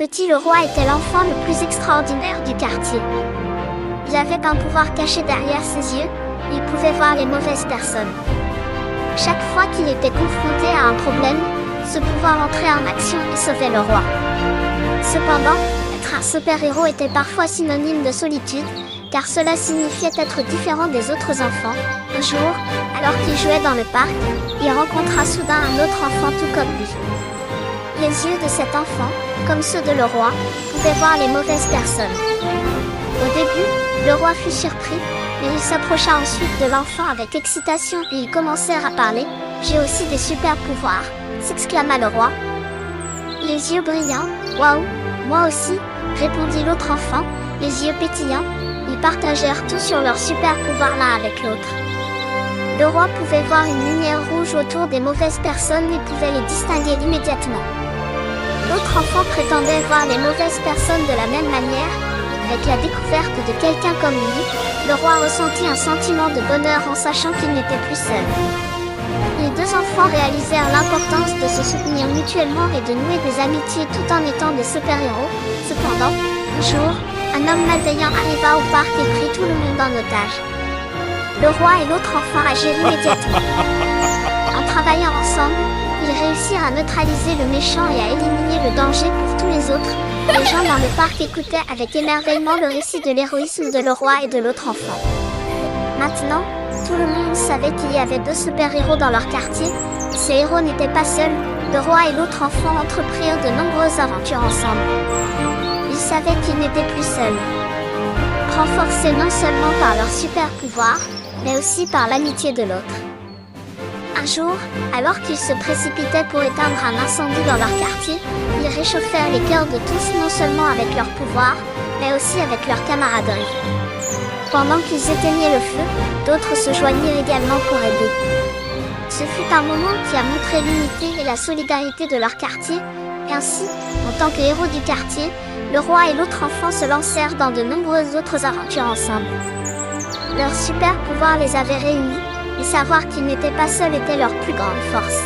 Petit, le roi était l'enfant le plus extraordinaire du quartier. Il avait un pouvoir caché derrière ses yeux, il pouvait voir les mauvaises personnes. Chaque fois qu'il était confronté à un problème, ce pouvoir entrait en action et sauvait le roi. Cependant, être un super-héros était parfois synonyme de solitude, car cela signifiait être différent des autres enfants. Un jour, alors qu'il jouait dans le parc, il rencontra soudain un autre enfant tout comme lui. Les yeux de cet enfant, comme ceux de le roi, pouvaient voir les mauvaises personnes. Au début, le roi fut surpris, mais il s'approcha ensuite de l'enfant avec excitation et ils commencèrent à parler. « J'ai aussi des super pouvoirs !» s'exclama le roi. Les yeux brillants, « Waouh, moi aussi !» répondit l'autre enfant, les yeux pétillants. Ils partagèrent tout sur leurs super pouvoirs l'un avec l'autre. Le roi pouvait voir une lumière rouge autour des mauvaises personnes et pouvait les distinguer immédiatement. L'autre enfant prétendait voir les mauvaises personnes de la même manière. Avec la découverte de quelqu'un comme lui, le roi ressentit un sentiment de bonheur en sachant qu'il n'était plus seul. Les deux enfants réalisèrent l'importance de se soutenir mutuellement et de nouer des amitiés tout en étant des super-héros. Cependant, un jour, un homme malveillant arriva au parc et prit tout le monde en otage. Le roi et l'autre enfant agirent immédiatement. En travaillant ensemble, ils réussirent à neutraliser le méchant et à éliminer le danger pour tous les autres. Les gens dans le parc écoutaient avec émerveillement le récit de l'héroïsme de le roi et de l'autre enfant. Maintenant, tout le monde savait qu'il y avait deux super-héros dans leur quartier. Ces héros n'étaient pas seuls, le roi et l'autre enfant entreprirent de nombreuses aventures ensemble. Ils savaient qu'ils n'étaient plus seuls. Renforcés non seulement par leur super-pouvoir, mais aussi par l'amitié de l'autre. Un jour, alors qu'ils se précipitaient pour éteindre un incendie dans leur quartier, ils réchauffèrent les cœurs de tous non seulement avec leur pouvoir, mais aussi avec leur camaraderie. Pendant qu'ils éteignaient le feu, d'autres se joignirent également pour aider. Ce fut un moment qui a montré l'unité et la solidarité de leur quartier, et ainsi, en tant que héros du quartier, le roi et l'autre enfant se lancèrent dans de nombreuses autres aventures ensemble. Leur super pouvoir les avait réunis, et savoir qu'ils n'étaient pas seuls était leur plus grande force.